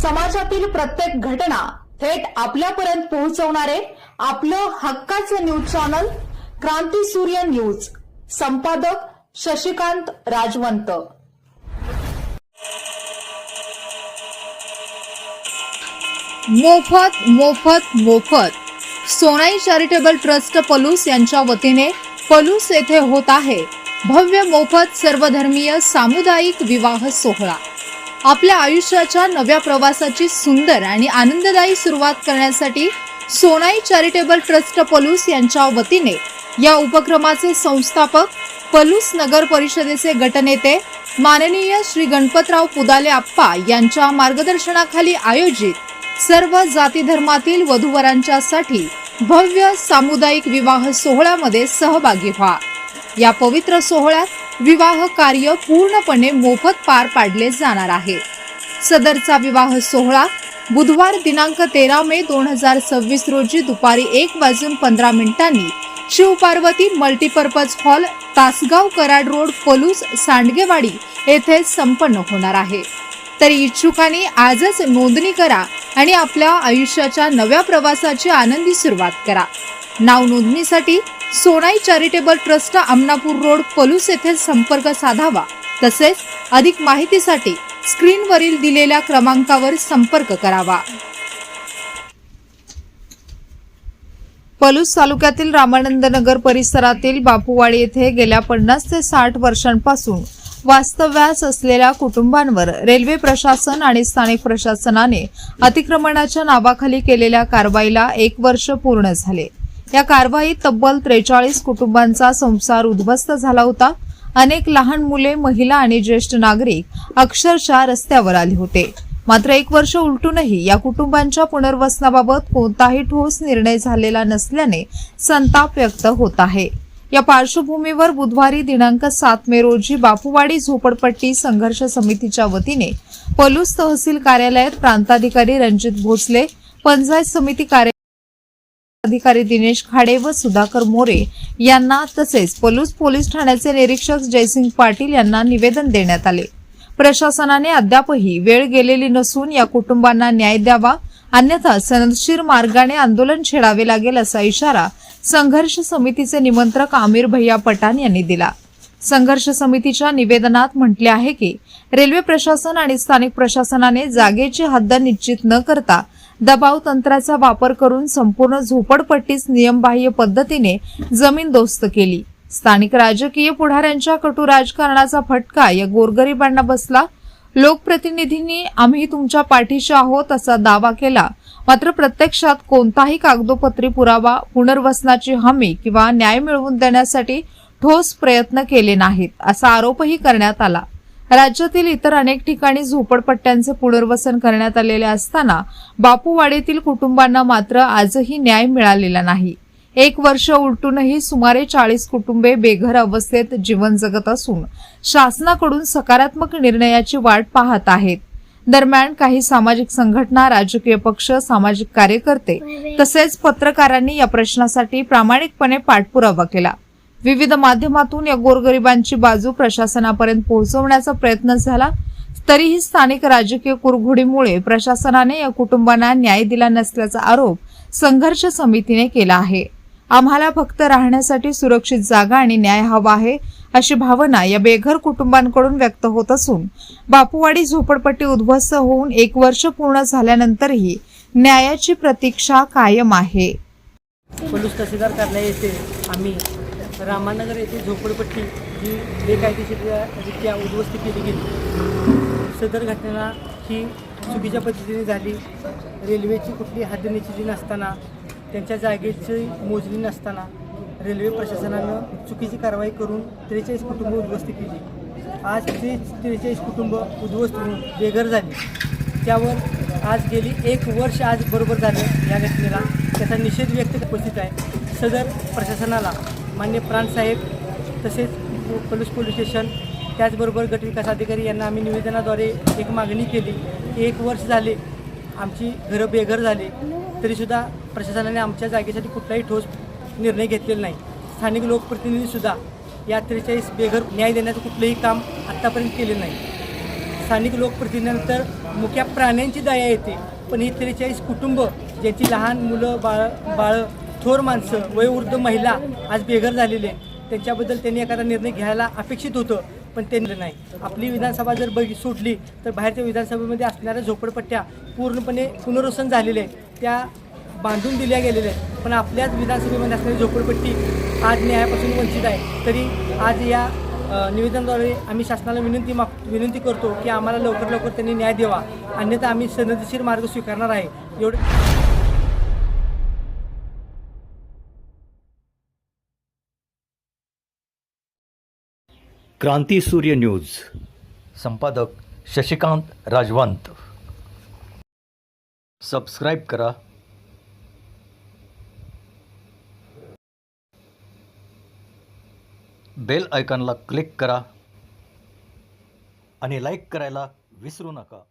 समाजातील प्रत्येक घटना थेट आपल्यापर्यंत पोहोचवणारे आपलं हक्काचं न्यूज चॅनल क्रांती सूर्य न्यूज। संपादक शशिकांत राजवंत। मोफत मोफत मोफत सोनाई चॅरिटेबल ट्रस्ट पलूस यांच्या वतीने पलूस येथे होत आहे भव्य मोफत सर्वधर्मीय सामुदायिक विवाह सोहळा। आपल्या आयुष्याच्या नव्या प्रवासाची सुंदर आणि आनंददायी सुरुवात करण्यासाठी सोनाई चॅरिटेबल ट्रस्ट पलूस यांच्या वतीने या उपक्रमाचे संस्थापक पलूस नगर परिषदेचे गटनेते माननीय श्री गणपतराव पुदाले आप्पा यांच्या मार्गदर्शनाखाली आयोजित सर्व जाती धर्मातील वधूवरांच्यासाठी भव्य सामुदायिक विवाह सोहळ्यामध्ये सहभागी व्हा। या पवित्र सोहळ्यात विवाह कार्य पूर्णपणे मोफत पार पाडले जाणार आहे। सदरचा विवाह सोहळा बुधवार दिनांक 13 मे 2026 रोजी दुपारी 1:15 Shivparvati multipurpose hall, Tasgaon Karad road, Palus, Sandgewadi येथे संपन्न होणार आहे। तरी इच्छुकांनी आजच नोंदणी करा आणि आपल्या आयुष्याच्या नव्या प्रवासाची आनंदी सुरुवात करा। नाव नोंदणीसाठी Sonai charitable trust Amanapur road, Palus येथे संपर्क साधावा। तसेच अधिक माहितीसाठी स्क्रीनवरील दिलेल्या क्रमांकावर संपर्क करावा। पलूस तालुक्यातील रामानंद नगर परिसरातील बापूवाडी येथे गेल्या 50 ते 60 वर्षांपासून वास्तव्यास असलेल्या कुटुंबांवर रेल्वे प्रशासन आणि स्थानिक प्रशासनाने अतिक्रमणाच्या नावाखाली केलेल्या कारवाईला 1 वर्ष पूर्ण झाले। या कारवाईत तब्बल 43 कुटुंबांचा संसार उद्ध्वस्त झाला होता। अनेक लहान मुले, महिला आणि ज्येष्ठ नागरिक अक्षरशः रस्त्यावर आले होते। मात्र 1 वर्ष उलटूनही या कुटुंबांच्या पुनर्वसनाबाबत कोणताही ठोस निर्णय झालेला नसल्याने संताप व्यक्त होत आहे। या पार्श्वभूमीवर बुधवारी दिनांक 7 मे रोजी बापूवाडी झोपडपट्टी संघर्ष समितीच्या वतीने पलूस तहसील कार्यालयात प्रांताधिकारी रणजित भोसले, पंचायत समिती अधिकारी दिनेश खाडे व सुधाकर मोरे यांना तसेच पलूस पोलीस ठाण्याचे निरीक्षक जयसिंग पाटील यांना निवेदन देण्यात आले। प्रशासनाने अद्यापही वेळ गेलेली नसून या कुटुंबांना न्याय द्यावा, अन्यथा सनदशीर मार्गाने आंदोलन छेडावे लागेल असा इशारा संघर्ष समितीचे निमंत्रक आमिर भैया पठाण यांनी दिला। संघर्ष समितीच्या निवेदनात म्हटले आहे की रेल्वे प्रशासन आणि स्थानिक प्रशासनाने जागेची हद्द निश्चित न करता दबाव तंत्राचा वापर करून संपूर्ण झोपडपट्टीस नियमबाह्य पद्धतीने जमीनदोस्त केली। स्थानिक राजकीय पुढाऱ्यांच्या कटू राजकारणाचा फटका या गोरगरिबांना बसला। लोकप्रतिनिधींनी आम्ही तुमच्या पाठीशी आहोत असा दावा केला, मात्र प्रत्यक्षात कोणताही कागदोपत्री पुरावा, पुनर्वसनाची हमी किंवा न्याय मिळवून देण्यासाठी ठोस प्रयत्न केले नाहीत असा आरोपही करण्यात आला। राज्यातील इतर अनेक ठिकाणी झोपडपट्ट्यांचे पुनर्वसन करण्यात आलेले असताना बापूवाडीतील कुटुंबांना मात्र आजही न्याय मिळालेला नाही। 1 वर्ष उलटूनही सुमारे 40 कुटुंबे बेघर अवस्थेत जीवन जगत असून शासनाकडून सकारात्मक निर्णयाची वाट पाहत आहेत। दरम्यान काही सामाजिक संघटना, राजकीय पक्ष, सामाजिक कार्यकर्ते तसेच पत्रकारांनी या प्रश्नासाठी प्रामाणिकपणे पाठपुरावा केला। विविध माध्यमातून या गोरगरिबांची बाजू प्रशासनापर्यंत पोहोचवण्याचा प्रयत्न झाला, तरीही स्थानिक राजकीय कुरघोडीमुळे प्रशासनाने या कुटुंबांना न्याय दिला नसल्याचा आरोप संघर्ष समितीने केला आहे। आम्हाला फक्त राहण्यासाठी सुरक्षित जागा आणि न्याय हवा आहे अशी भावना या बेघर कुटुंबांकडून व्यक्त होत असून बापूवाडी झोपडपट्टी उद्ध्वस्त होऊन 1 वर्ष पूर्ण झाल्यानंतरही न्यायाची प्रतीक्षा कायम आहे। पलूस तहसीलदार कार्यालय येथे आम्ही रामानगर येथे झोपडपट्टी जी बेकायदेशीररित्या उद्ध्वस्त केली गेली, सदर घटना ही चुकीच्या पद्धतीने झाली। रेल्वेची कुठली हद्द निश्चित नसताना, त्यांच्या जागेची मोजणी नसताना रेल्वे प्रशासनानं चुकीची कारवाई करून 43 कुटुंब उद्ध्वस्त केली। आज ते 43 कुटुंब उद्ध्वस्त होऊन बेघर झाली। त्यावर आज गेली 1 वर्ष आज बरोबर झालं या घटनेला, त्याचा निषेध व्यक्त उपस्थित आहे। सदर प्रशासनाला मान्य प्रांतसाहेब तसेच पलूस पोलीस स्टेशन त्याचबरोबर गटविकास अधिकारी यांना आम्ही निवेदनाद्वारे एक मागणी केली। 1 वर्ष झाले आमची घरं बेघर झाली, तरीसुद्धा प्रशासनाने आमच्या जागेसाठी कुठलाही ठोस निर्णय घेतलेला नाही। स्थानिक लोकप्रतिनिधीसुद्धा या 43 बेघर न्याय देण्याचं कुठलंही काम आत्तापर्यंत केले नाही। स्थानिक लोकप्रतिनिधीनंतर मुख्या प्राण्यांची दया येते. पण ही 43 कुटुंब ज्यांची लहान मुलं बाळ थोर माणसं वयोवृद्ध महिला आज बेघर झालेले त्यांच्याबद्दल त्यांनी एखादा निर्णय घ्यायला अपेक्षित होतं, पण ते नाही. आपली विधानसभा जर सोडली तर बाहेरच्या विधानसभेमध्ये असणाऱ्या झोपडपट्ट्या पूर्णपणे पुनर्वसन झालेले आहेत, त्या बांधून दिल्या गेलेल्या आहेत. पण आपल्याच विधानसभेमध्ये असणारी झोपडपट्टी आज न्यायापासून वंचित आहे. तरी आज या निवेदनाद्वारे आम्ही शासनाला विनंती करतो की आम्हाला लवकर त्यांनी न्याय द्यावा, अन्यथा आम्ही सनदशीर मार्ग स्वीकारणार आहे. एवढं क्रांती सूर्य न्यूज संपादक शशिकांत राजवंत. सबस्क्राईब करा, बेल आयकॉनला क्लिक करा आणि लाईक करायला विसरू नका.